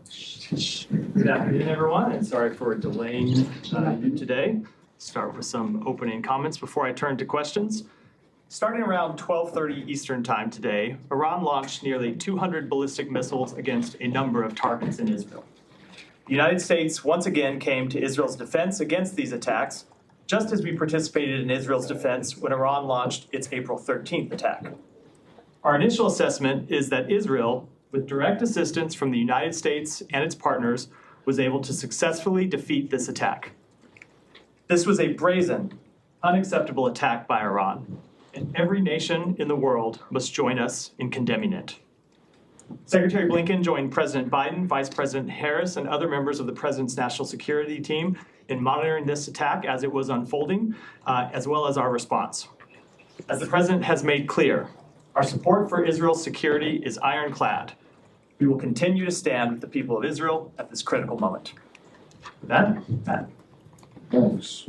Good afternoon, everyone, and sorry for delaying you today. Start with some opening comments before I turn to questions. Starting around 12:30 Eastern Time today, Iran launched nearly 200 ballistic missiles against a number of targets in Israel. The United States once again came to Israel's defense against these attacks, just as we participated in Israel's defense when Iran launched its April 13th attack. Our initial assessment is that Israel, with direct assistance from the United States and its partners, was able to successfully defeat this attack. This was a brazen, unacceptable attack by Iran, and every nation in the world must join us in condemning it. Secretary Blinken joined President Biden, Vice President Harris, and other members of the President's national security team in monitoring this attack as it was unfolding, as well as our response. As the President has made clear, our support for Israel's security is ironclad. We will continue to stand with the people of Israel at this critical moment. With that, Matt. Thanks.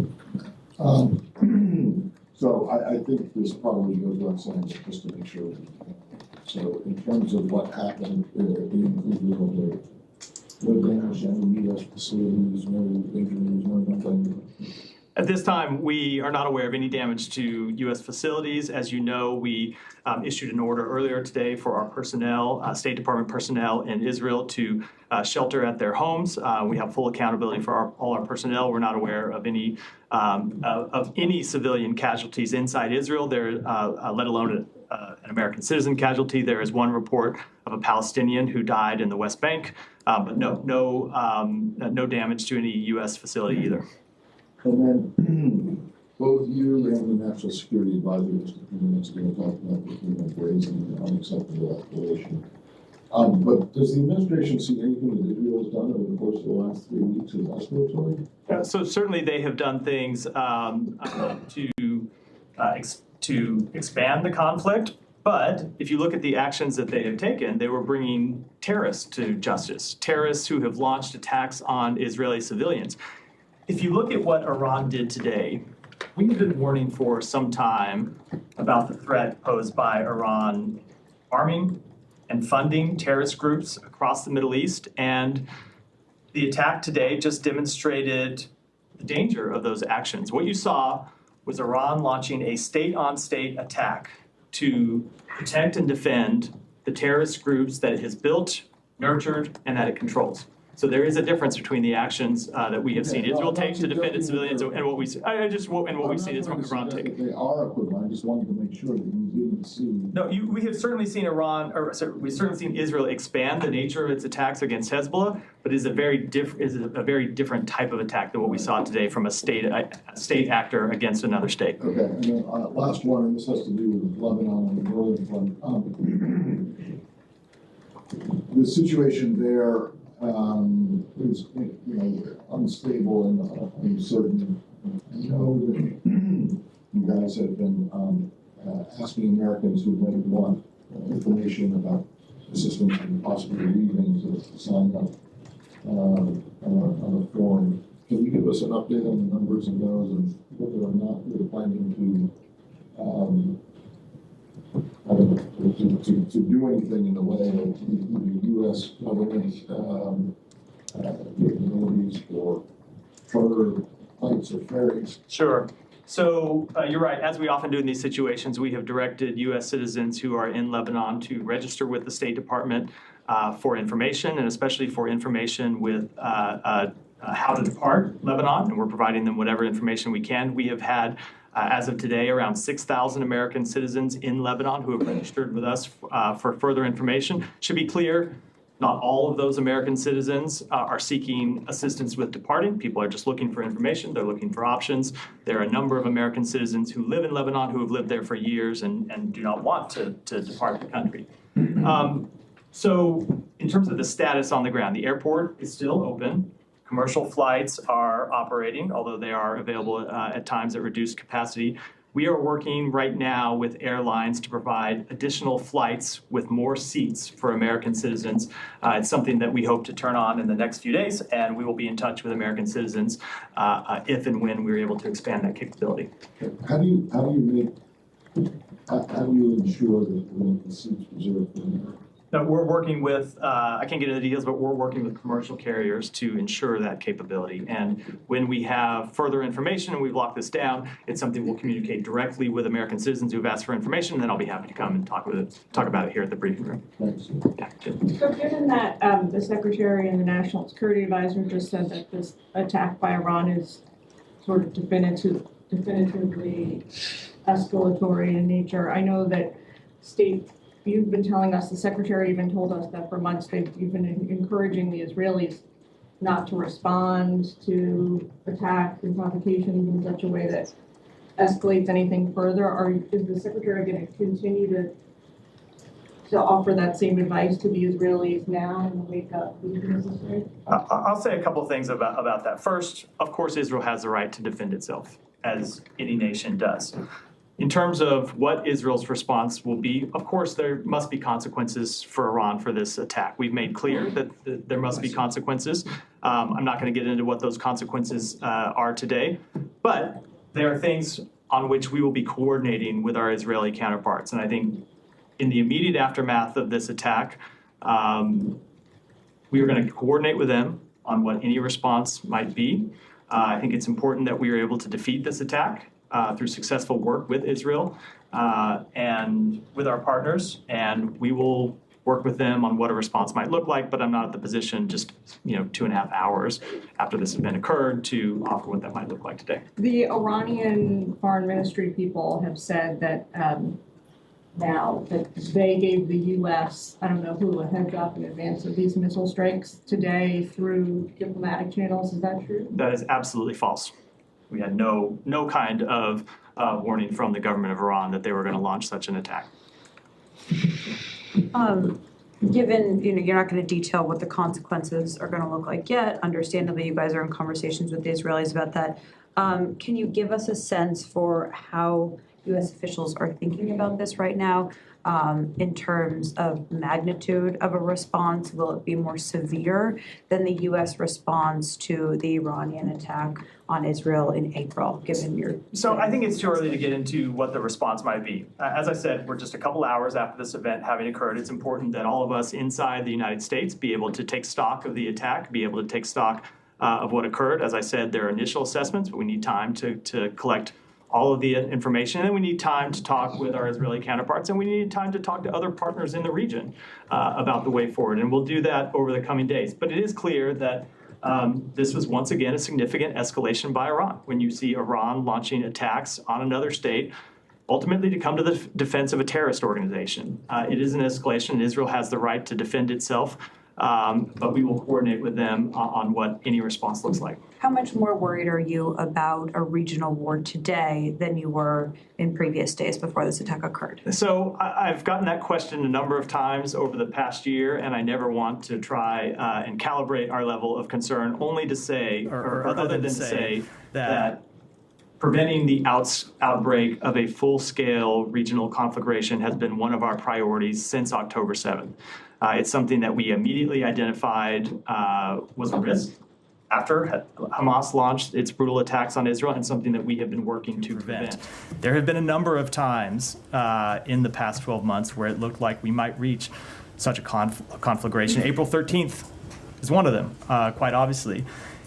So I think this probably goes without saying, but just to make sure. So in terms of what happened in Israel, no damage, any U.S. facilities, no injuries, no nothing. At this time, we are not aware of any damage to U.S. facilities. As you know, we issued an order earlier today for our personnel, State Department personnel in Israel to shelter at their homes. We have full accountability for all our personnel. We're not aware of any civilian casualties inside Israel, let alone an American citizen casualty. There is one report of a Palestinian who died in the West Bank, but no damage to any U.S. facility either. And then both you and the National Security Advisor just a few minutes ago talked about the brazen and unacceptable escalation. But does the administration see anything that Israel has done over the course of the last 3 weeks as escalatory? So certainly they have done things to expand the conflict. But if you look at the actions that they have taken, they were bringing terrorists to justice, terrorists who have launched attacks on Israeli civilians. If you look at what Iran did today, we have been warning for some time about the threat posed by Iran arming and funding terrorist groups across the Middle East. And the attack today just demonstrated the danger of those actions. What you saw was Iran launching a state-on-state attack to protect and defend the terrorist groups that it has built, nurtured, and that it controls. So there is a difference between the actions that we have seen Israel take to defend its civilians and what we see. We've seen Iran take. They are equivalent. I just wanted to make sure that you didn't see. No, we have certainly seen we've certainly seen Israel expand the nature of its attacks against Hezbollah, but it is a very different type of attack than what we saw today from a state actor against another state. Okay, and then last one, and this has to do with Lebanon and the northern front. The situation there. Is unstable and uncertain. I know that you guys have been asking Americans who might want information about assistance and possibly leaving to sign up on a form. Can you give us an update on the numbers of those and whether or not you're planning to do anything in the way of the U.S. government capabilities for further flights or ferries? Sure. So you're right. As we often do in these situations, we have directed U.S. citizens who are in Lebanon to register with the State Department for information, and especially for information with how to depart Lebanon, and we're providing them whatever information we can. We have had as of today, around 6,000 American citizens in Lebanon who have registered with us for further information. Should be clear, not all of those American citizens are seeking assistance with departing. People are just looking for information. They're looking for options. There are a number of American citizens who live in Lebanon who have lived there for years and do not want to depart the country. So in terms of the status on the ground, the airport is still open. Commercial flights are operating, although they are available at times at reduced capacity. We are working right now with airlines to provide additional flights with more seats for American citizens. It's something that we hope to turn on in the next few days, and we will be in touch with American citizens if and when we're able to expand that capability. How do you ensure that the seats reserved for Americans? No, we're working with, I can't get into the details, but we're working with commercial carriers to ensure that capability. And when we have further information and we've locked this down, it's something we'll communicate directly with American citizens who've asked for information, and then I'll be happy to come and talk about it here at the briefing room. Thanks. Yeah, Jim. So given that the Secretary and the National Security Advisor just said that this attack by Iran is sort of definitively escalatory in nature, I know that you've been telling us, the Secretary even told us that for months you've been encouraging the Israelis not to respond to attacks and provocations in such a way that escalates anything further. Is the Secretary going to continue to offer that same advice to the Israelis now in the wake of the necessary? I'll say a couple of things about that. First, of course, Israel has the right to defend itself, as any nation does. In terms of what Israel's response will be, of course, there must be consequences for Iran for this attack. We've made clear that there must be consequences. I'm not going to get into what those consequences are today, but there are things on which we will be coordinating with our Israeli counterparts. And I think in the immediate aftermath of this attack, we are going to coordinate with them on what any response might be. I think it's important that we are able to defeat this attack through successful work with Israel and with our partners, and we will work with them on what a response might look like, but I'm not at the position just 2.5 hours after this event occurred to offer what that might look like today. The Iranian foreign ministry people have said that now that they gave the U.S., I don't know who, a heads up in advance of these missile strikes today through diplomatic channels. Is that true? That is absolutely false. We had no kind of warning from the government of Iran that they were going to launch such an attack. Given you're not going to detail what the consequences are going to look like yet, understandably you guys are in conversations with the Israelis about that. Can you give us a sense for how U.S. officials are thinking about this right now in terms of magnitude of a response? Will it be more severe than the U.S. response to the Iranian attack on Israel in April, given your... So I think it's too early to get into what the response might be. As I said, we're just a couple hours after this event having occurred. It's important that all of us inside the United States be able to take stock of the attack, be able to take stock of what occurred. As I said, there are initial assessments, but we need time to collect all of the information, and then we need time to talk with our Israeli counterparts, and we need time to talk to other partners in the region about the way forward, and we'll do that over the coming days. But it is clear that this was once again a significant escalation by Iran. When you see Iran launching attacks on another state, ultimately to come to the defense of a terrorist organization, it is an escalation, and Israel has the right to defend itself, but we will coordinate with them on what any response looks like. How much more worried are you about a regional war today than you were in previous days before this attack occurred? So I've gotten that question a number of times over the past year, and I never want to try and calibrate our level of concern, only to say, or other than to say that preventing the outbreak of a full-scale regional conflagration has been one of our priorities since October 7th. It's something that we immediately identified was a risk after Hamas launched its brutal attacks on Israel, and something that we have been working to prevent. There have been a number of times in the past 12 months where it looked like we might reach such a conflagration. April 13th is one of them, quite obviously.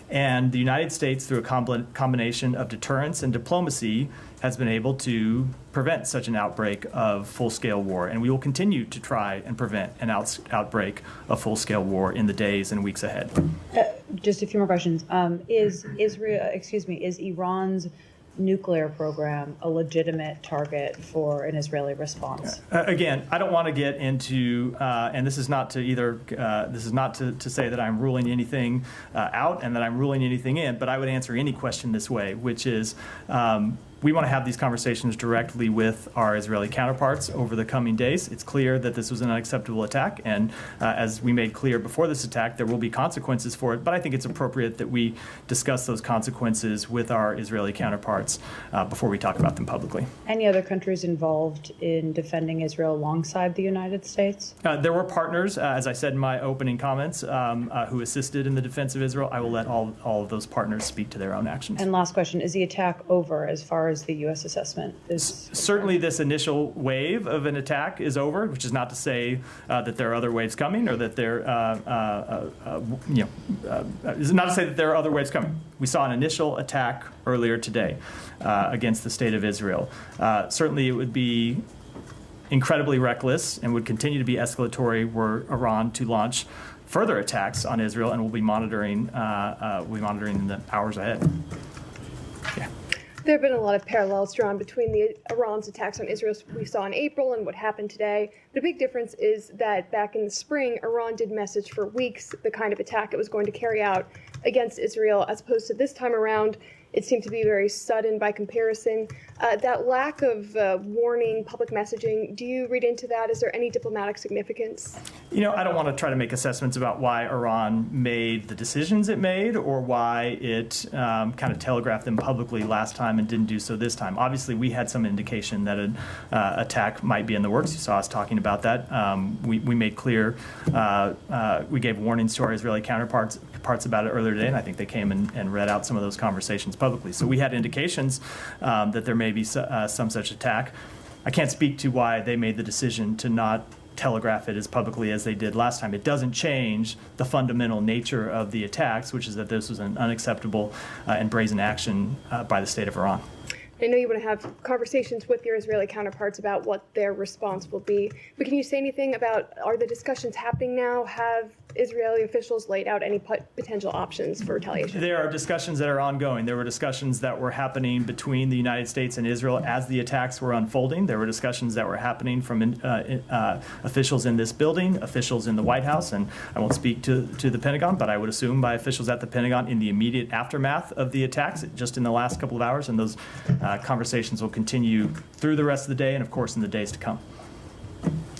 And the United States, through a combination of deterrence and diplomacy, has been able to prevent such an outbreak of full-scale war. And we will continue to try and prevent an outbreak of full-scale war in the days and weeks ahead. Just a few more questions. Is Iran's nuclear program a legitimate target for an Israeli response? Again, I don't want to get into, and this is not to to say that I'm ruling anything out and that I'm ruling anything in, but I would answer any question this way, which is, we want to have these conversations directly with our Israeli counterparts over the coming days. It's clear that this was an unacceptable attack, and as we made clear before this attack, there will be consequences for it, but I think it's appropriate that we discuss those consequences with our Israeli counterparts before we talk about them publicly. Any other countries involved in defending Israel alongside the United States? There were partners, as I said in my opening comments, who assisted in the defense of Israel. I will let all of those partners speak to their own actions. And last question, is the attack over as far far as the U.S. assessment is? Certainly this initial wave of an attack is over, which is not to say that there are other waves coming, or that there, is not to say that there are other waves coming. We saw an initial attack earlier today against the state of Israel. Certainly it would be incredibly reckless and would continue to be escalatory were Iran to launch further attacks on Israel, and we'll be monitoring in the hours ahead. Yeah. There have been a lot of parallels drawn between Iran's attacks on Israel we saw in April and what happened today. The big difference is that back in the spring, Iran did message for weeks the kind of attack it was going to carry out against Israel, as opposed to this time around. It seemed to be very sudden by comparison. That lack of warning, public messaging, do you read into that? Is there any diplomatic significance? I don't want to try to make assessments about why Iran made the decisions it made, or why it kind of telegraphed them publicly last time and didn't do so this time. Obviously, we had some indication that an attack might be in the works. You saw us talking about that. We made clear, we gave warnings to our Israeli counterparts about it earlier today, and I think they came and read out some of those conversations publicly. So we had indications that there may be some such attack. I can't speak to why they made the decision to not telegraph it as publicly as they did last time. It doesn't change the fundamental nature of the attacks, which is that this was an unacceptable and brazen action by the state of Iran. I know you want to have conversations with your Israeli counterparts about what their response will be, but can you say anything about, are the discussions happening now? Have Israeli officials laid out any potential options for retaliation? There are discussions that are ongoing. There were discussions that were happening between the United States and Israel as the attacks were unfolding. There were discussions that were happening from officials in this building, officials in the White House, and I won't speak to the Pentagon, but I would assume by officials at the Pentagon in the immediate aftermath of the attacks, just in the last couple of hours, and those conversations will continue through the rest of the day and, of course, in the days to come.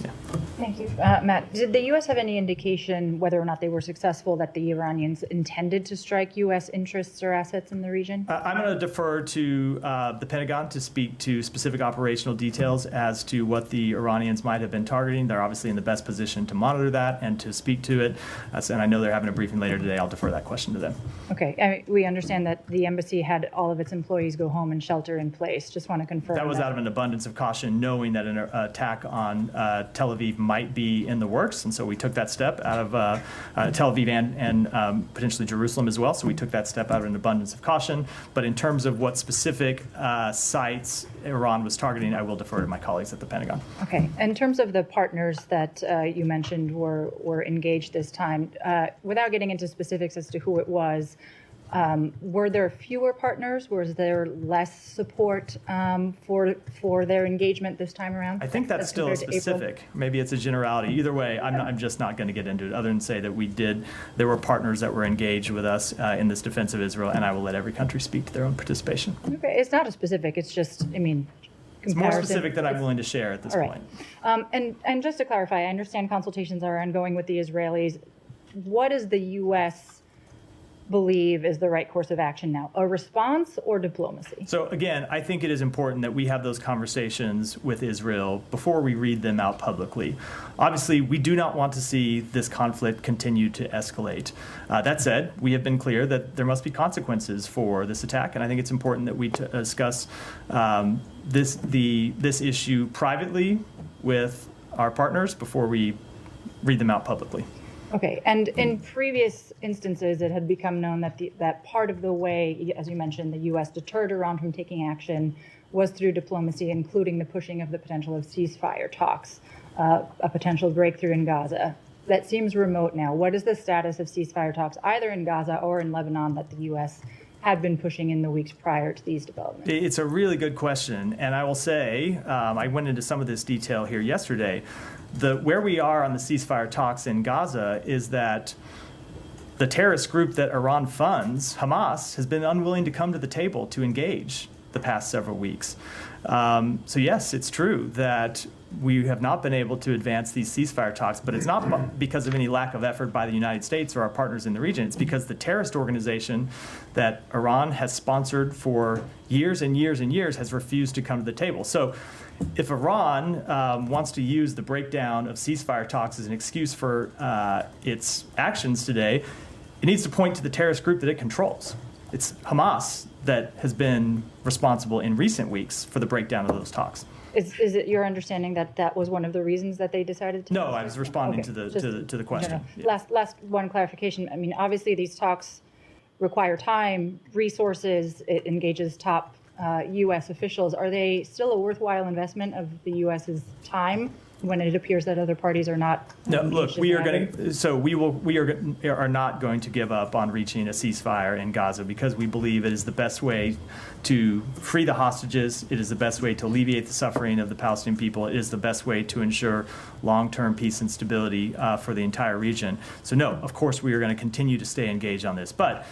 Yeah. Thank you. Matt, did the U.S. have any indication whether or not they were successful that the Iranians intended to strike U.S. interests or assets in the region? I'm going to defer to the Pentagon to speak to specific operational details as to what the Iranians might have been targeting. They're obviously in the best position to monitor that and to speak to it. And I know they're having a briefing later today. I'll defer that question to them. Okay. I mean, we understand that the embassy had all of its employees go home and shelter in place. Just want to confirm that was out of an abundance of caution, knowing that an attack on Tel Aviv might be in the works, and so we took that step out of Tel Aviv and potentially Jerusalem as well. So we took that step out of an abundance of caution. But in terms of what specific sites Iran was targeting, I will defer to my colleagues at the Pentagon. Okay. In terms of the partners that you mentioned were engaged this time, without getting into specifics as to who it was, were there fewer partners? Was there less support for their engagement this time around? I think that's still specific. Maybe it's a generality. Either way, I'm just not going to get into it, other than say that there were partners that were engaged with us in this defense of Israel, and I will let every country speak to their own participation. Okay, it's not a specific. It's just, I mean, it's more specific than I'm willing to share at this point. And just to clarify, I understand consultations are ongoing with the Israelis. What does the U.S. believe is the right course of action now, a response or diplomacy? So again, I think it is important that we have those conversations with Israel before we read them out publicly. Obviously, we do not want to see this conflict continue to escalate. That said, we have been clear that there must be consequences for this attack, and I think it's important that we discuss this issue privately with our partners before we read them out publicly. Okay, and in previous instances, it had become known that that part of the way, as you mentioned, the U.S. deterred Iran from taking action was through diplomacy, including the pushing of the potential of ceasefire talks, a potential breakthrough in Gaza. That seems remote now. What is the status of ceasefire talks, either in Gaza or in Lebanon, that the U.S. had been pushing in the weeks prior to these developments? It's a really good question, and I will say, I went into some of this detail here yesterday. Where we are on the ceasefire talks in Gaza is that the terrorist group that Iran funds, Hamas, has been unwilling to come to the table to engage the past several weeks. So yes, it's true that we have not been able to advance these ceasefire talks, but it's not because of any lack of effort by the United States or our partners in the region. It's because the terrorist organization that Iran has sponsored for years and years and years has refused to come to the table. So if Iran wants to use the breakdown of ceasefire talks as an excuse for its actions today, it needs to point to the terrorist group that it controls. It's Hamas that has been responsible in recent weeks for the breakdown of those talks. Is it your understanding that that was one of the reasons that they decided to? No, I was responding Okay, to the just to the question. No. Last one clarification. I mean, obviously these talks require time, resources. It engages top U.S. officials. Are they still a worthwhile investment of the U.S.'s time when it appears that other parties are not? No, look, engaged in we are that? going to, so we are not going to give up on reaching a ceasefire in Gaza because we believe it is the best way to free the hostages. It is the best way to alleviate the suffering of the Palestinian people. It is the best way to ensure long-term peace and stability for the entire region. So no, of course we are going to continue to stay engaged on this. But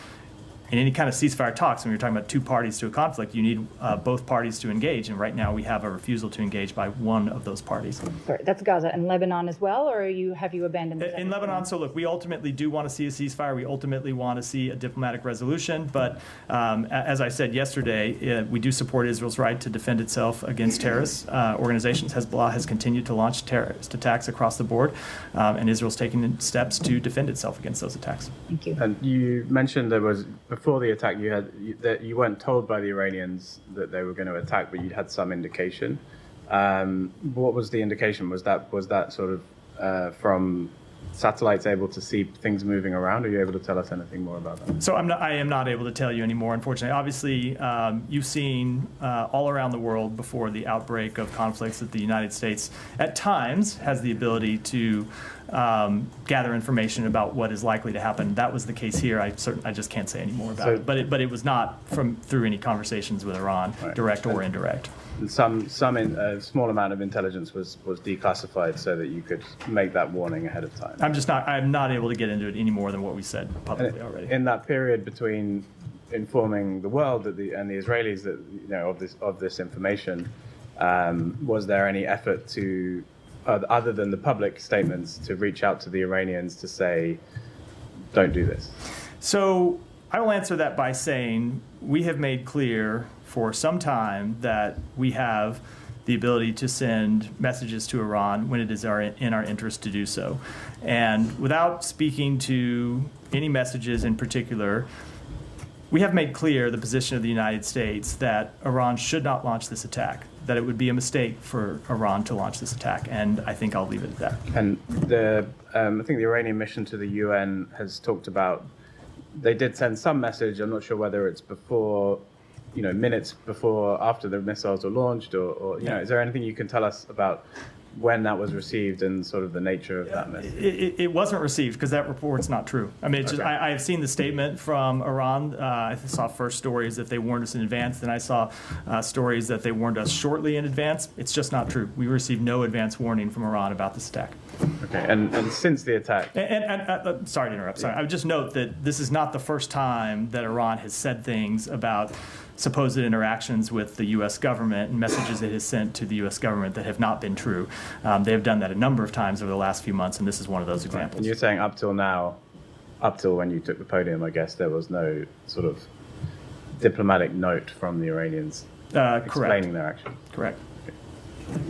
in any kind of ceasefire talks, when you're talking about two parties to a conflict, you need both parties to engage. And right now we have a refusal to engage by one of those parties. Sorry, that's Gaza and Lebanon as well, or have you abandoned the In second Lebanon, one? so look, we ultimately do want to see a ceasefire. We ultimately want to see a diplomatic resolution. But as I said yesterday, we do support Israel's right to defend itself against terrorist organizations. Hezbollah has continued to launch terrorist attacks across the board, and Israel's taking steps to defend itself against those attacks. Thank you. And you mentioned there was, before the attack, that you weren't told by the Iranians that they were going to attack, but you'd had some indication. What was the indication? Was that sort of from satellites able to see things moving around? Are you able to tell us anything more about that? So I am not able to tell you anymore, unfortunately. Obviously, you've seen all around the world before the outbreak of conflicts that the United States at times has the ability to gather information about what is likely to happen. That was the case here. I just can't say any more about it. But it was not through any conversations with Iran, Right. direct or indirect. Some small amount of intelligence was declassified so that you could make that warning ahead of time. I'm not able to get into it any more than what we said publicly already. In that period between informing the world and the Israelis that of this information, was there any effort to, other than the public statements, to reach out to the Iranians to say, don't do this? So I will answer that by saying we have made clear for some time that we have the ability to send messages to Iran when it is in our interest to do so. And without speaking to any messages in particular, we have made clear the position of the United States that Iran should not launch this attack, that it would be a mistake for Iran to launch this attack, and I think I'll leave it at that. And I think the Iranian mission to the UN has talked about, they did send some message, I'm not sure whether it's before, minutes before, after the missiles were launched, or is there anything you can tell us about when that was received and sort of the nature of that message? It wasn't received because that report's not true. I mean, I have seen the statement from Iran. I saw first stories that they warned us in advance. Then I saw stories that they warned us shortly in advance. It's just not true. We received no advance warning from Iran about this attack. Okay, and since the attack... And sorry to interrupt. Sorry. I would just note that this is not the first time that Iran has said things about supposed interactions with the U.S. government and messages it has sent to the U.S. government that have not been true. They have done that a number of times over the last few months, and this is one of those examples. And you're saying up till now, up till when you took the podium, I guess, there was no sort of diplomatic note from the Iranians explaining their action. Correct.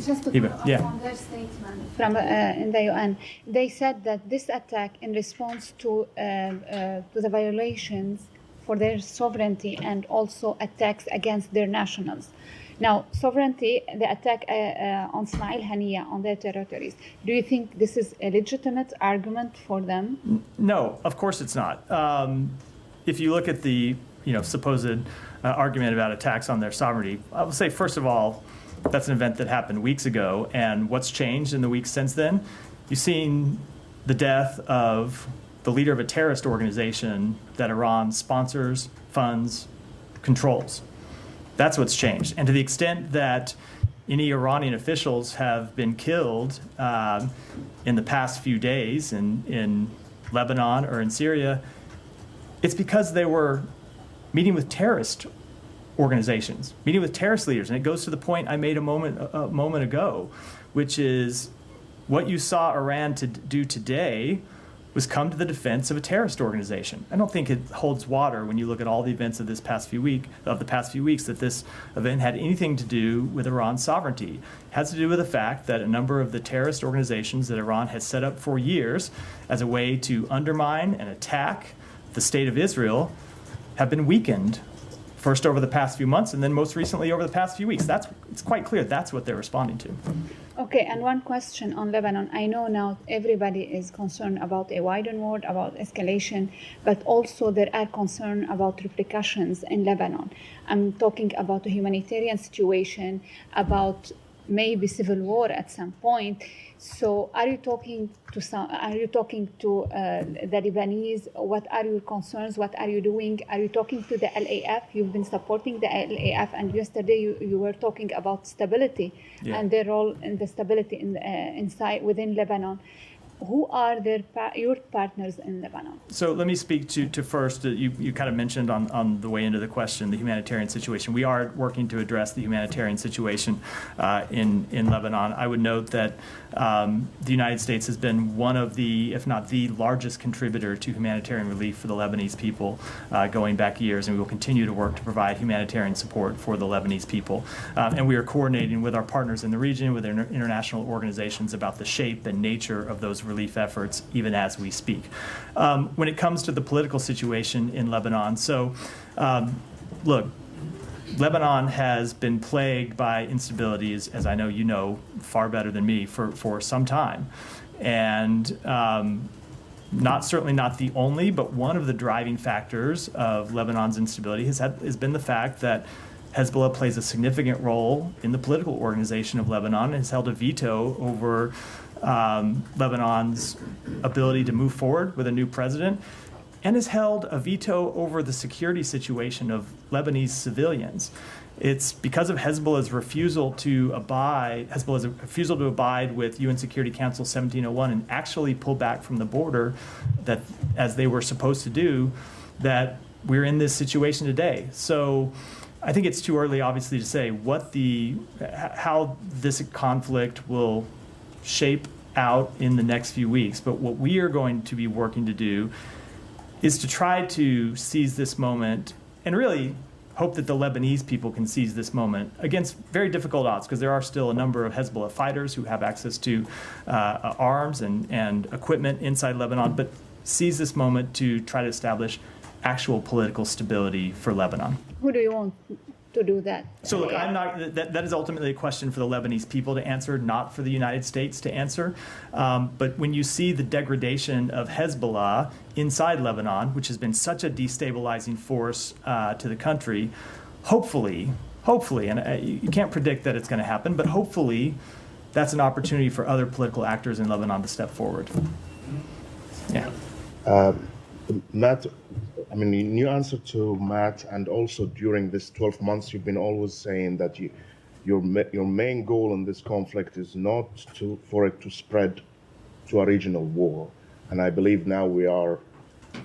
Just to Eva, follow up yeah. on their statement from in the UN, they said that this attack in response to the violations for their sovereignty and also attacks against their nationals. Now, sovereignty, the attack on Ismail Haniya on their territories, do you think this is a legitimate argument for them? No, of course it's not. If you look at the supposed argument about attacks on their sovereignty, I would say, first of all, that's an event that happened weeks ago, and what's changed in the weeks since then? You've seen the death of the leader of a terrorist organization that Iran sponsors, funds, controls. That's what's changed. And to the extent that any Iranian officials have been killed in the past few days in Lebanon or in Syria, it's because they were meeting with terrorist organizations, meeting with terrorist leaders. And it goes to the point I made a moment ago, which is what you saw Iran to do today was come to the defense of a terrorist organization. I don't think it holds water when you look at all the events of the past few weeks that this event had anything to do with Iran's sovereignty. It has to do with the fact that a number of the terrorist organizations that Iran has set up for years as a way to undermine and attack the state of Israel have been weakened first over the past few months and then most recently over the past few weeks. It's quite clear that's what they're responding to. Okay, and one question on Lebanon. I know now everybody is concerned about a wider war, about escalation, but also there are concerns about repercussions in Lebanon. I'm talking about the humanitarian situation, about maybe civil war at some point. So are you talking to the Lebanese? What are your concerns? What are you doing? Are you talking to the LAF? You've been supporting the LAF, and yesterday you were talking about stability and their role in the stability inside within Lebanon. Who are your partners in Lebanon? So let me speak to first, you kind of mentioned on the way into the question, the humanitarian situation. We are working to address the humanitarian situation in Lebanon. I would note that the United States has been one of the, if not the largest contributor to humanitarian relief for the Lebanese people going back years, and we will continue to work to provide humanitarian support for the Lebanese people. And we are coordinating with our partners in the region, with international organizations about the shape and nature of those relief efforts, even as we speak. When it comes to the political situation in Lebanon, look, Lebanon has been plagued by instabilities, as I know you know far better than me, for some time. And certainly not the only, but one of the driving factors of Lebanon's instability has been the fact that Hezbollah plays a significant role in the political organization of Lebanon and has held a veto over Lebanon's ability to move forward with a new president, and has held a veto over the security situation of Lebanese civilians. It's because of Hezbollah's refusal to abide with UN Security Council 1701 and actually pull back from the border, that as they were supposed to do, that we're in this situation today. So I think it's too early, obviously, to say how this conflict will shape out in the next few weeks. But what we are going to be working to do is to try to seize this moment and really hope that the Lebanese people can seize this moment against very difficult odds, because there are still a number of Hezbollah fighters who have access to arms and equipment inside Lebanon, but seize this moment to try to establish actual political stability for Lebanon. Who do you want to do that? So look, that is ultimately a question for the Lebanese people to answer, not for the United States to answer. But when you see the degradation of Hezbollah inside Lebanon, which has been such a destabilizing force to the country, hopefully, and you can't predict that it's going to happen, but hopefully that's an opportunity for other political actors in Lebanon to step forward. Yeah. Matt, I mean, in your answer to Matt, and also during this 12 months, you've been always saying that your main goal in this conflict is not for it to spread to a regional war. And I believe now we are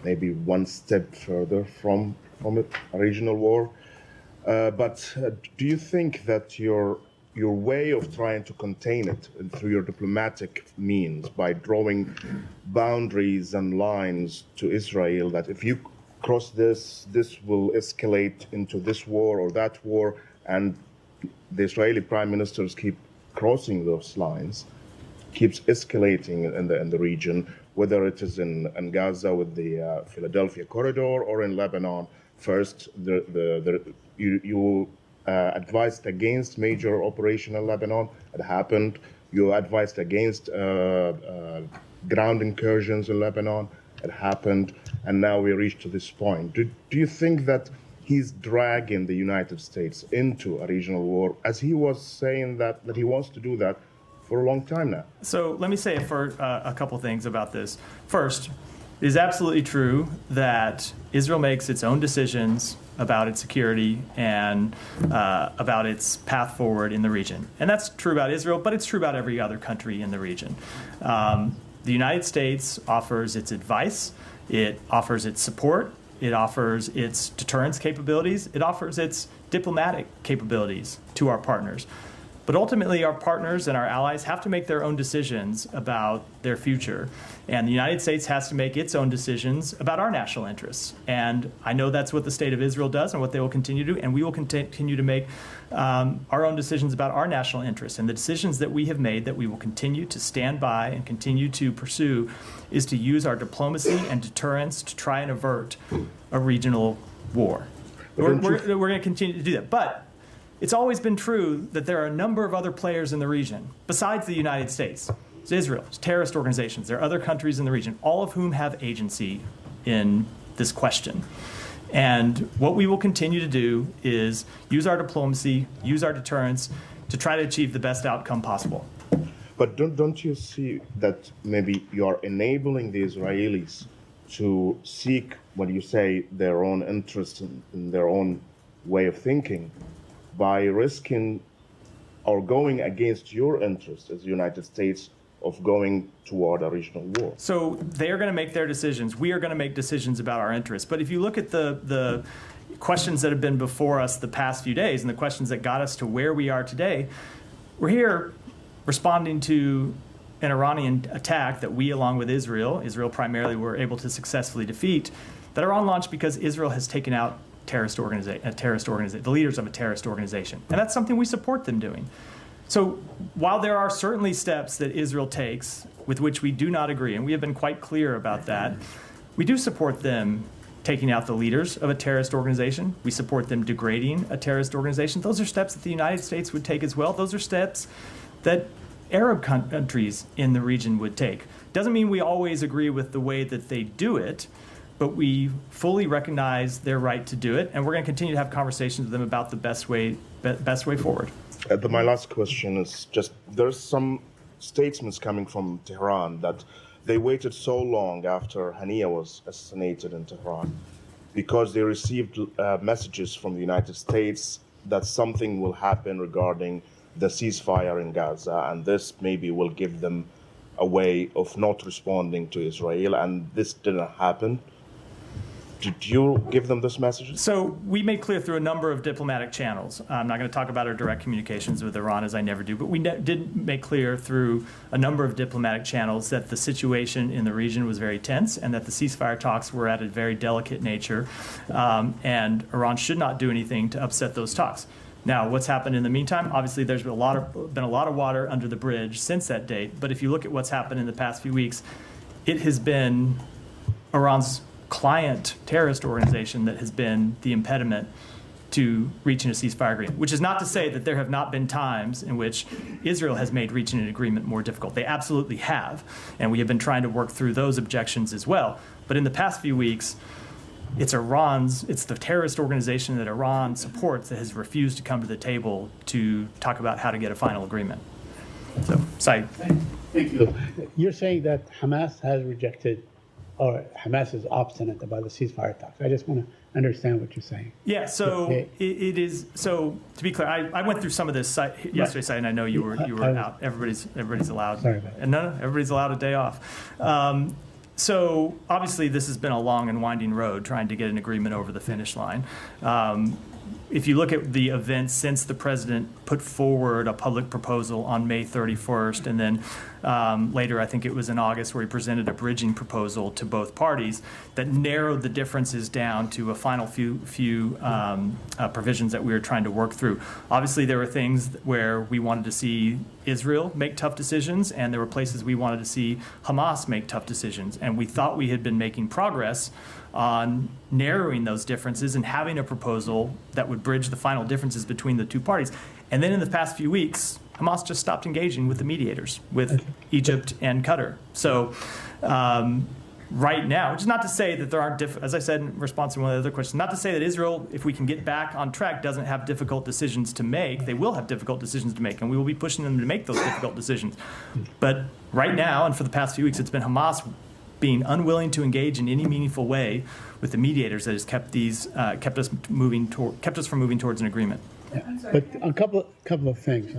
maybe one step further from it, a regional war. But do you think that your way of trying to contain it through your diplomatic means, by drawing boundaries and lines to Israel, that if you cross this will escalate into this war or that war, and the Israeli prime ministers keep crossing those lines, keeps escalating in the region, whether it is in Gaza with the Philadelphia corridor or in Lebanon? First, you advised against major operation in Lebanon. It happened. You advised against ground incursions in Lebanon. It happened. And now we reached to this point. Do you think that he's dragging the United States into a regional war, as he was saying that he wants to do that for a long time now? So let me say a couple things about this. First, it is absolutely true that Israel makes its own decisions about its security and about its path forward in the region. And that's true about Israel, but it's true about every other country in the region. The United States offers its advice, it offers its support, it offers its deterrence capabilities, it offers its diplomatic capabilities to our partners. But ultimately, our partners and our allies have to make their own decisions about their future. And the United States has to make its own decisions about our national interests. And I know that's what the State of Israel does and what they will continue to do. And we will continue to make our own decisions about our national interests. And the decisions that we have made that we will continue to stand by and continue to pursue is to use our diplomacy and deterrence to try and avert a regional war. We're going to continue to do that. But it's always been true that there are a number of other players in the region besides the United States. It's Israel, it's terrorist organizations, there are other countries in the region, all of whom have agency in this question. And what we will continue to do is use our diplomacy, use our deterrence to try to achieve the best outcome possible. But don't you see that maybe you are enabling the Israelis to seek, what you say, their own interest in their own way of thinking by risking or going against your interest as the United States of going toward a regional war? So they are going to make their decisions. We are going to make decisions about our interests. But if you look at the questions that have been before us the past few days and the questions that got us to where we are today, we're here responding to an Iranian attack that we, along with Israel primarily, were able to successfully defeat, that Iran launched because Israel has taken out the leaders of a terrorist organization. And that's something we support them doing. So while there are certainly steps that Israel takes with which we do not agree, and we have been quite clear about that, we do support them taking out the leaders of a terrorist organization. We support them degrading a terrorist organization. Those are steps that the United States would take as well. Those are steps that Arab countries in the region would take. Doesn't mean we always agree with the way that they do it, but we fully recognize their right to do it, and we're going to continue to have conversations with them about the best way forward. My last question is just, there's some statements coming from Tehran that they waited so long after Haniya was assassinated in Tehran because they received messages from the United States that something will happen regarding the ceasefire in Gaza, and this maybe will give them a way of not responding to Israel, and this didn't happen. Did you give them this message? So we made clear through a number of diplomatic channels. I'm not going to talk about our direct communications with Iran, as I never do, but we did make clear through a number of diplomatic channels that the situation in the region was very tense and that the ceasefire talks were at a very delicate nature, and Iran should not do anything to upset those talks. Now, what's happened in the meantime? Obviously, there's been a lot of water under the bridge since that date, but if you look at what's happened in the past few weeks, it has been Iran's client terrorist organization that has been the impediment to reaching a ceasefire agreement, which is not to say that there have not been times in which Israel has made reaching an agreement more difficult. They absolutely have, and we have been trying to work through those objections as well. But in the past few weeks, it's the terrorist organization that Iran supports that has refused to come to the table to talk about how to get a final agreement. So, Saeed. Thank you. You're saying that Hamas has rejected, or Hamas is obstinate about the ceasefire talks. I just want to understand what you're saying. Yeah, so it is. So to be clear, I went through some of this yesterday, Saeed, and I know you were out. Everybody's allowed. Sorry about that. And no, everybody's allowed a day off. So obviously, this has been a long and winding road trying to get an agreement over the finish line. If you look at the events since the president put forward a public proposal on May 31st, and then later, I think it was in August, where he presented a bridging proposal to both parties that narrowed the differences down to a final few provisions that we were trying to work through. Obviously, there were things where we wanted to see Israel make tough decisions, and there were places we wanted to see Hamas make tough decisions. And we thought we had been making progress on narrowing those differences and having a proposal that would bridge the final differences between the two parties. And then in the past few weeks, Hamas just stopped engaging with the mediators, with Egypt and Qatar. So right now, which is not to say that there aren't, as I said in response to one of the other questions, not to say that Israel, if we can get back on track, doesn't have difficult decisions to make. They will have difficult decisions to make, and we will be pushing them to make those difficult decisions. But right now, and for the past few weeks, it's been Hamas being unwilling to engage in any meaningful way with the mediators that has kept us from moving towards an agreement. Yeah. But a couple of things.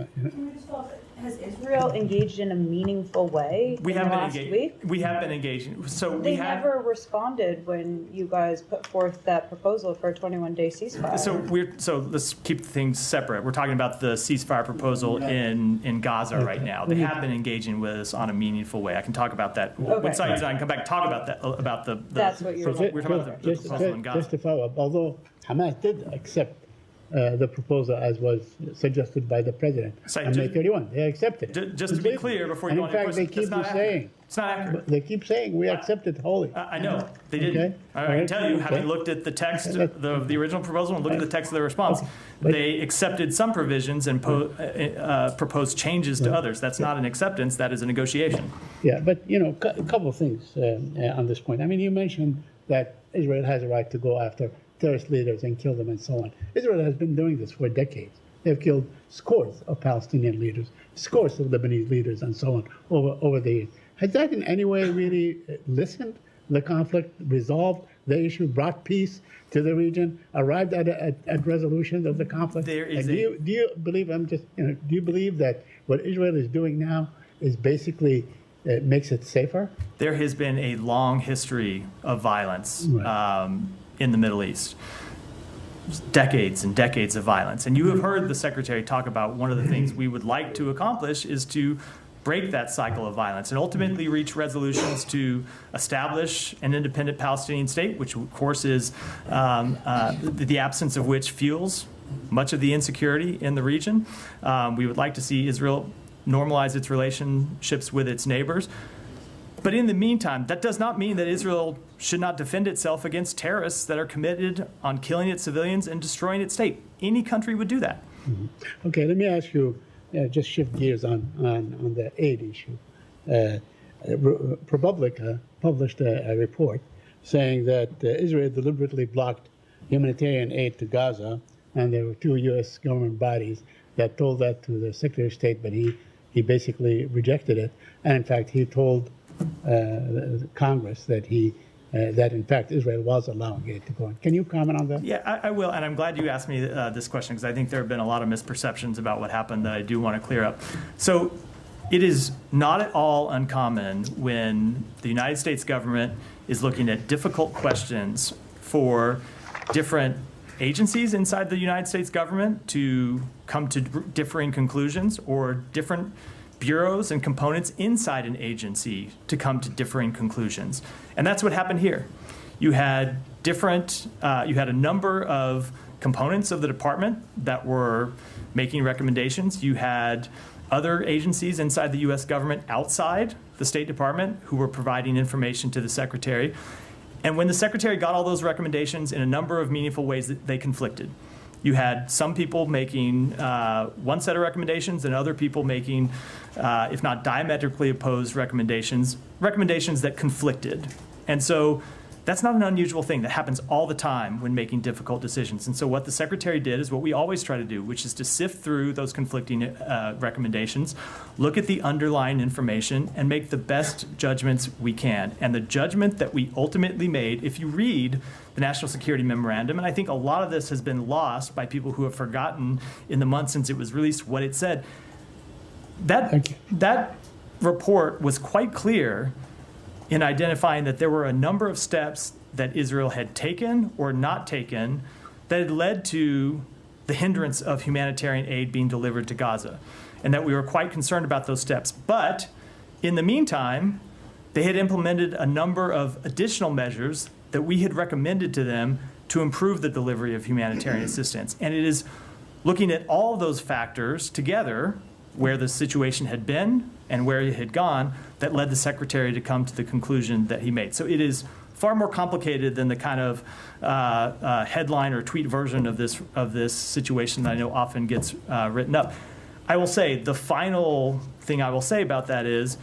Has Israel engaged in a meaningful way in the last week? We have been engaging. So they never responded when you guys put forth that proposal for a 21-day ceasefire. So let's keep things separate. We're talking about the ceasefire proposal in Gaza right now. They have been engaging with us on a meaningful way. I can talk about that. Okay. When Saeed's on, I can come back and talk about that. About the That's what you're we're talking about the proposal in Gaza. Just to follow up, although Hamas did accept the proposal as was suggested by the president Sorry, on May ju- 31. They accepted it. Just to be clear, before you And go in on your fact, they question, keep that's not accurate. saying, It's not accurate. they keep saying, we accept it wholly. I know, they didn't. Okay. I can tell you, having Okay. looked at the text Okay. of the original proposal and looked at the text of the response, But- they accepted some provisions and proposed changes to others. That's not an acceptance, that is a negotiation. Yeah, but, a couple of things on this point. I mean, you mentioned that Israel has a right to go after terrorist leaders and kill them and so on. Israel has been doing this for decades. They've killed scores of Palestinian leaders, scores of Lebanese leaders, and so on over the years. Has that in any way really listened the conflict, resolved the issue, brought peace to the region, arrived at resolution of the conflict? There is And do you believe? Do you believe that what Israel is doing now is basically makes it safer? There has been a long history of violence in the Middle East. Decades and decades of violence. And you have heard the Secretary talk about one of the things we would like to accomplish is to break that cycle of violence and ultimately reach resolutions to establish an independent Palestinian state, which of course is the absence of which fuels much of the insecurity in the region. We would like to see Israel normalize its relationships with its neighbors. But in the meantime, that does not mean that Israel should not defend itself against terrorists that are committed on killing its civilians and destroying its state. Any country would do that. Mm-hmm. Okay, let me ask you, just shift gears on the aid issue. ProPublica published a report saying that Israel deliberately blocked humanitarian aid to Gaza, and there were 2 U.S. government bodies that told that to the Secretary of State, but he basically rejected it. And in fact, he told Congress that that in fact Israel was allowing it to go on. Can you comment on that? Yeah, I will, and I'm glad you asked me this question because I think there have been a lot of misperceptions about what happened that I do want to clear up. So it is not at all uncommon when the United States government is looking at difficult questions for different agencies inside the United States government to come to differing conclusions, or different bureaus and components inside an agency to come to differing conclusions. And that's what happened here. You had a number of components of the department that were making recommendations. You had other agencies inside the U.S. government outside the State Department who were providing information to the Secretary. And when the Secretary got all those recommendations, in a number of meaningful ways, they conflicted. You had some people making one set of recommendations and other people making, if not diametrically opposed recommendations that conflicted. And so that's not an unusual thing. That happens all the time when making difficult decisions. And so what the Secretary did is what we always try to do, which is to sift through those conflicting recommendations, look at the underlying information, and make the best judgments we can. And the judgment that we ultimately made, if you read the National Security Memorandum, and I think a lot of this has been lost by people who have forgotten in the months since it was released what it said, that report was quite clear in identifying that there were a number of steps that Israel had taken or not taken that had led to the hindrance of humanitarian aid being delivered to Gaza, and that we were quite concerned about those steps. But in the meantime, they had implemented a number of additional measures that we had recommended to them to improve the delivery of humanitarian assistance. And it is looking at all of those factors together, where the situation had been and where it had gone, that led the Secretary to come to the conclusion that he made. So it is far more complicated than the kind of headline or tweet version of this situation that I know often gets written up. I will say, the final thing I will say about that is,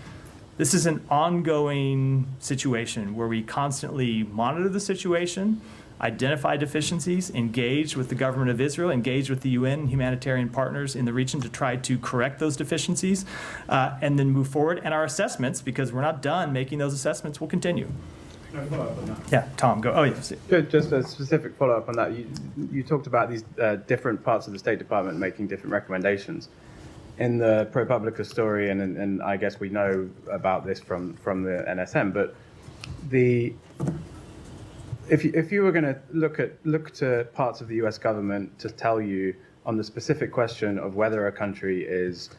this is an ongoing situation where we constantly monitor the situation, identify deficiencies, engage with the government of Israel, engage with the UN and humanitarian partners in the region to try to correct those deficiencies, and then move forward. And our assessments, because we're not done making those assessments, will continue. Can I follow up on that? Yeah, Tom, go. Oh, yes. Just a specific follow-up on that. You talked about these different parts of the State Department making different recommendations. In the ProPublica story, and I guess we know about this from the NSM, but if you were going to look to parts of the U.S. government to tell you on the specific question of whether a country is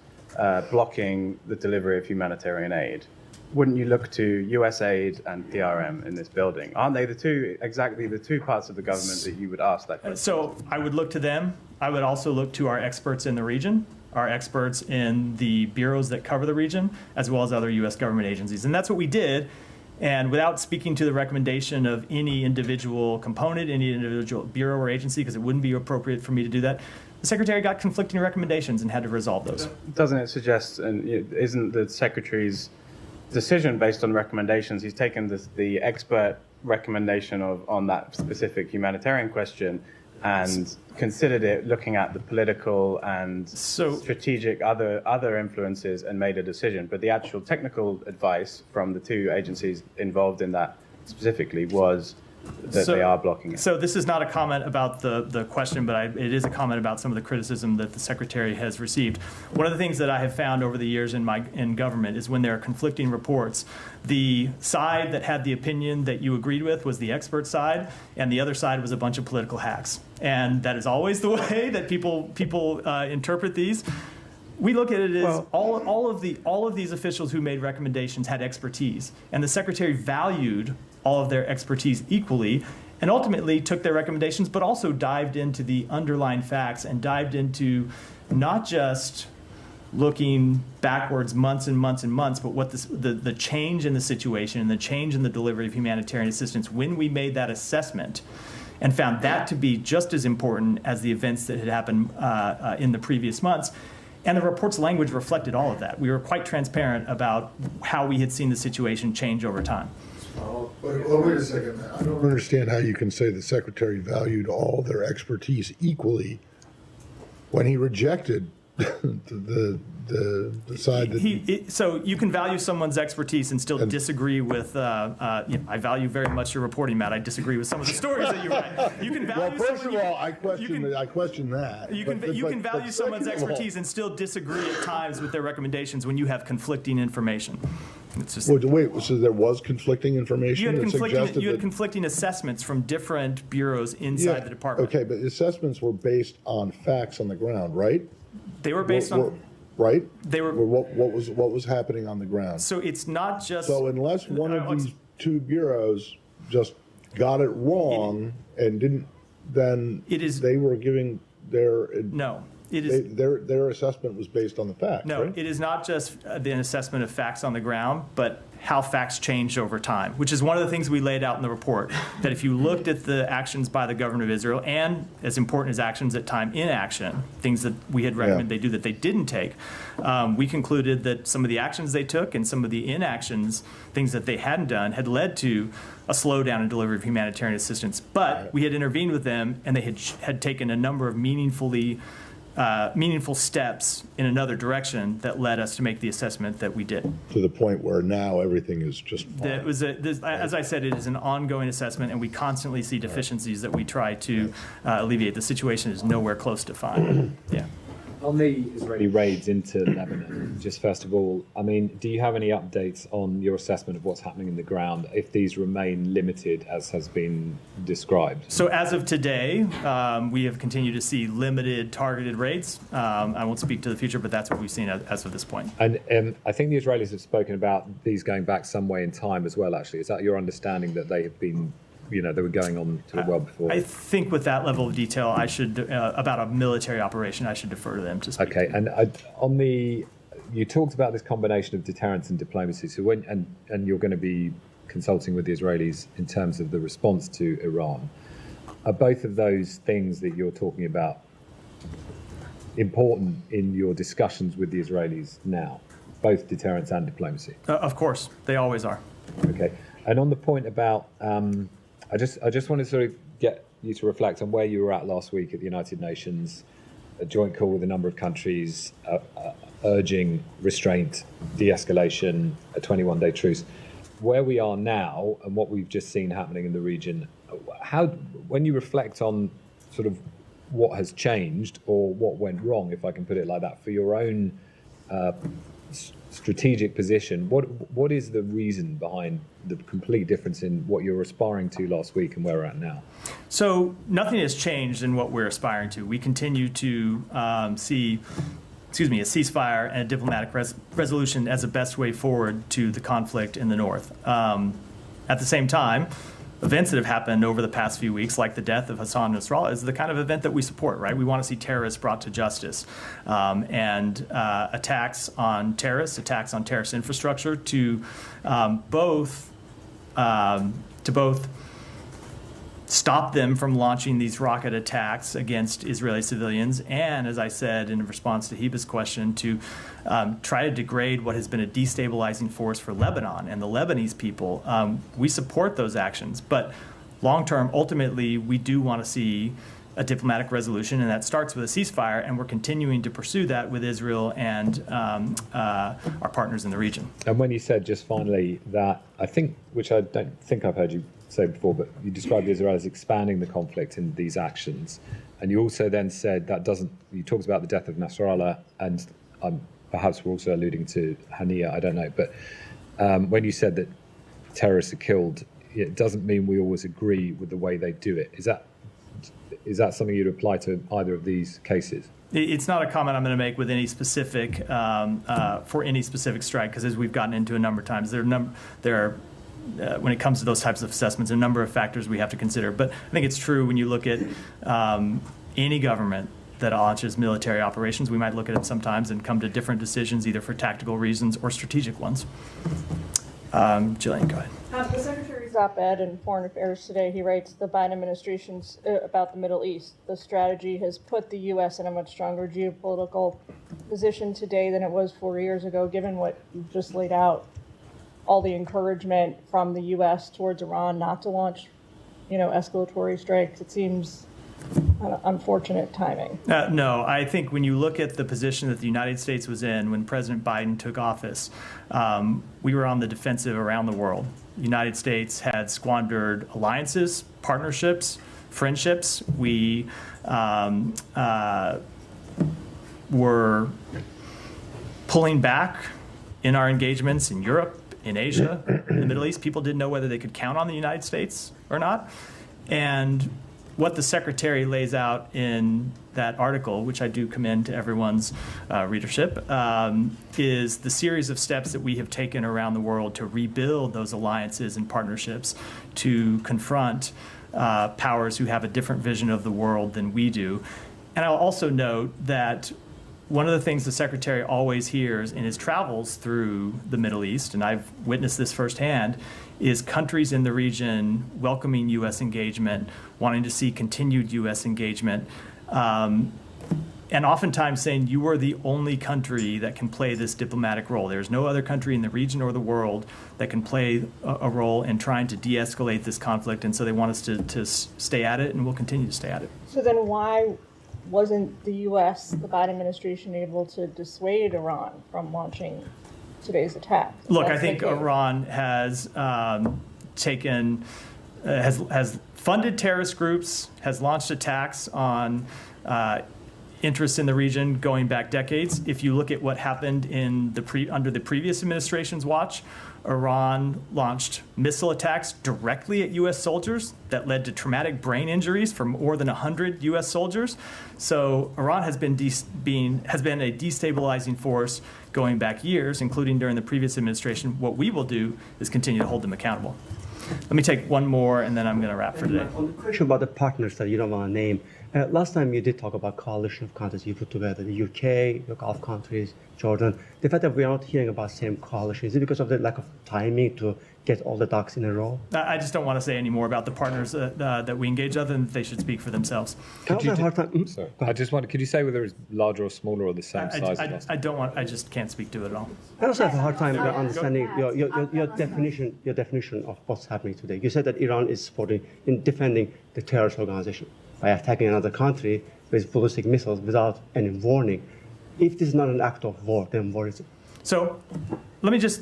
blocking the delivery of humanitarian aid, wouldn't you look to USAID and PRM in this building? Aren't they exactly the two parts of the government that you would ask that question? So I would look to them. I would also look to our experts in the region, our experts in the bureaus that cover the region, as well as other U.S. government agencies. And that's what we did. And without speaking to the recommendation of any individual component, any individual bureau or agency, because it wouldn't be appropriate for me to do that, the Secretary got conflicting recommendations and had to resolve those. Doesn't it suggest, and isn't the Secretary's decision based on recommendations? He's taken the expert recommendation on that specific humanitarian question and considered it looking at the political and strategic other influences and made a decision. But the actual technical advice from the two agencies involved in that specifically was that they are blocking it. So this is not a comment about the question, but it is a comment about some of the criticism that the Secretary has received. One of the things that I have found over the years in government is when there are conflicting reports, the side that had the opinion that you agreed with was the expert side, and the other side was a bunch of political hacks. And that is always the way that people interpret these. We look at it as all of these officials who made recommendations had expertise, and the Secretary valued all of their expertise equally, and ultimately took their recommendations, but also dived into the underlying facts and dived into not just looking backwards months and months and months, but what the change in the situation and the change in the delivery of humanitarian assistance when we made that assessment, and found that to be just as important as the events that had happened in the previous months. And the report's language reflected all of that. We were quite transparent about how we had seen the situation change over time. But wait a second. I don't understand how you can say the Secretary valued all their expertise equally when he rejected the side that... So you can value someone's expertise and still disagree with, I value very much your reporting, Matt. I disagree with some of the stories that you write. You can value first of all, I question that. You can value someone's expertise and still disagree at times with their recommendations when you have conflicting information. It's just, wait, so there was conflicting information? You had conflicting assessments from different bureaus inside the department. Okay, but assessments were based on facts on the ground, right? They were based on... Right? They were... What was happening on the ground? So it's not just... So unless one of these two bureaus just got it wrong and didn't, then they were giving their... No. It is, their assessment was based on the facts, no, right? It is not just an assessment of facts on the ground, but how facts changed over time, which is one of the things we laid out in the report, that if you looked at the actions by the government of Israel, and as important as actions at time inaction, things that we had recommended they do that they didn't take, we concluded that some of the actions they took and some of the inactions, things that they hadn't done, had led to a slowdown in delivery of humanitarian assistance. But we had intervened with them, and they had taken a number of meaningful steps in another direction that led us to make the assessment that we did. To the point where now everything is just fine. As I said, it is an ongoing assessment, and we constantly see deficiencies that we try to alleviate. The situation is nowhere close to fine. Yeah. On the Israeli raids into Lebanon, just first of all, I mean, do you have any updates on your assessment of what's happening in the ground, if these remain limited as has been described? So as of today, we have continued to see limited targeted raids. I won't speak to the future, but that's what we've seen as of this point. And I think the Israelis have spoken about these going back some way in time as well, actually. Is that your understanding that they have been... they were going on to the well before? I think with that level of detail, I should, about a military operation, I should defer to them to speak. Okay, and you talked about this combination of deterrence and diplomacy. So and you're going to be consulting with the Israelis in terms of the response to Iran. Are both of those things that you're talking about important in your discussions with the Israelis now? Both deterrence and diplomacy? Of course, they always are. Okay, and on the point about... I just wanted to sort of get you to reflect on where you were at last week at the United Nations, a joint call with a number of countries urging restraint, de-escalation, a 21-day truce. Where we are now and what we've just seen happening in the region, when you reflect on sort of what has changed or what went wrong, if I can put it like that, for your own strategic position, what is the reason behind the complete difference in what you're aspiring to last week and where we're at now? So nothing has changed in what we're aspiring to. We continue to see ceasefire and a diplomatic resolution as the best way forward to the conflict in the north. At the same time, events that have happened over the past few weeks, like the death of Hassan Nasrallah, is the kind of event that we support, right? We want to see terrorists brought to justice. Attacks on terrorists, attacks on terrorist infrastructure to both stop them from launching these rocket attacks against Israeli civilians, and, as I said in response to Hiba's question, to try to degrade what has been a destabilizing force for Lebanon and the Lebanese people. We support those actions, but long-term, ultimately, we do want to see a diplomatic resolution, and that starts with a ceasefire, and we're continuing to pursue that with Israel and our partners in the region. And when you said just finally that, I think, which I don't think I've heard you say before, but you described Israel as expanding the conflict in these actions. And you also then said you talked about the death of Nasrallah, and perhaps we're also alluding to Hania, I don't know. But when you said that terrorists are killed, it doesn't mean we always agree with the way they do it. Is that something you'd apply to either of these cases? It's not a comment I'm going to make with any specific, for any specific strike, because as we've gotten into a number of times, when it comes to those types of assessments, a number of factors we have to consider. But I think it's true when you look at any government that launches military operations, we might look at it sometimes and come to different decisions, either for tactical reasons or strategic ones. Jillian, go ahead. The Secretary's op-ed in Foreign Affairs today, he writes, the Biden administration's about the Middle East. The strategy has put the U.S. in a much stronger geopolitical position today than it was 4 years ago, given what you've just laid out. All the encouragement from the U.S. towards Iran not to launch, escalatory strikes. It seems unfortunate timing. No, I think when you look at the position that the United States was in when President Biden took office, we were on the defensive around the world. The United States had squandered alliances, partnerships, friendships. We were pulling back in our engagements in Europe, in Asia, in the Middle East. People didn't know whether they could count on the United States or not. And what the Secretary lays out in that article, which I do commend to everyone's readership, is the series of steps that we have taken around the world to rebuild those alliances and partnerships, to confront powers who have a different vision of the world than we do. And I'll also note that one of the things the Secretary always hears in his travels through the Middle East, and I've witnessed this firsthand, is countries in the region welcoming U.S. engagement, wanting to see continued U.S. engagement, and oftentimes saying you are the only country that can play this diplomatic role. There's no other country in the region or the world that can play a role in trying to de-escalate this conflict, and so they want us to stay at it, and we'll continue to stay at it. So then why wasn't the U.S., the Biden administration, able to dissuade Iran from launching today's attack? Look, I think Iran has has funded terrorist groups, has launched attacks on interests in the region going back decades. If you look at what happened in under the previous administration's watch, Iran launched missile attacks directly at U.S. soldiers that led to traumatic brain injuries for more than 100 U.S. soldiers. So Iran has been a destabilizing force going back years, including during the previous administration. What we will do is continue to hold them accountable. Let me take one more, and then I'm going to wrap for today. On the question about the partners that you don't want to name, last time you did talk about coalition of countries you put together, the UK, the Gulf countries, Jordan. The fact that we are not hearing about the same coalition, is it because of the lack of timing to get all the ducks in a row? I just don't want to say any more about the partners that we engage, other than they should speak for themselves. Sorry, I just wonder, could you say whether it's larger or smaller or the same size? I just can't speak to it at all. I also have a hard time understanding your definition of what's happening today. You said that Iran is supporting in defending the terrorist organization by attacking another country with ballistic missiles without any warning. If this is not an act of war, then what is it? So let me just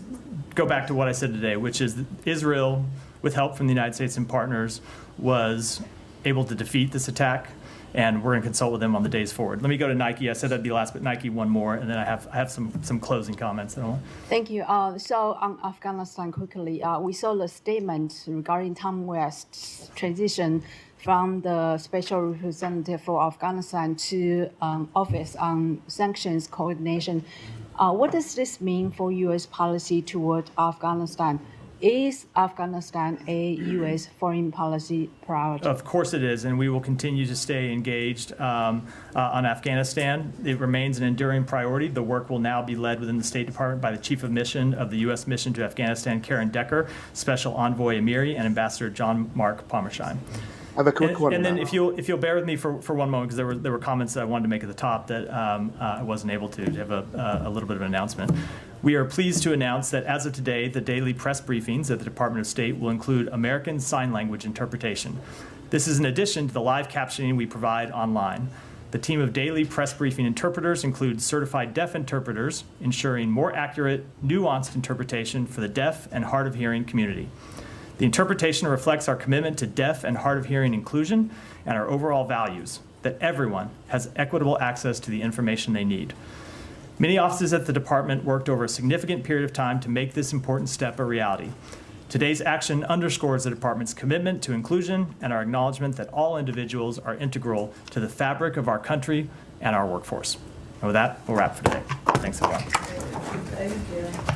go back to what I said today, which is that Israel, with help from the United States and partners, was able to defeat this attack, and we're going to consult with them on the days forward. Let me go to Nike. I said that'd be last, but Nike, one more, and then I have some closing comments. Thank you. So on Afghanistan, quickly, we saw the statement regarding Tom West's transition from the Special Representative for Afghanistan to Office on Sanctions Coordination. What does this mean for U.S. policy toward Afghanistan? Is Afghanistan a U.S. foreign policy priority? Of course it is, and we will continue to stay engaged on Afghanistan. It remains an enduring priority. The work will now be led within the State Department by the Chief of Mission of the U.S. Mission to Afghanistan, Karen Decker, Special Envoy Amiri, and Ambassador John Mark Palmersheim. I have a quick one. And then if you'll bear with me for one moment, because there were comments that I wanted to make at the top that I wasn't able to have a little bit of an announcement. We are pleased to announce that as of today, the daily press briefings at the Department of State will include American Sign Language interpretation. This is in addition to the live captioning we provide online. The team of daily press briefing interpreters includes certified deaf interpreters, ensuring more accurate, nuanced interpretation for the deaf and hard of hearing community. The interpretation reflects our commitment to deaf and hard of hearing inclusion and our overall values, that everyone has equitable access to the information they need. Many offices at the department worked over a significant period of time to make this important step a reality. Today's action underscores the department's commitment to inclusion and our acknowledgement that all individuals are integral to the fabric of our country and our workforce. And with that, we'll wrap for today. Thanks, everyone. Thank you.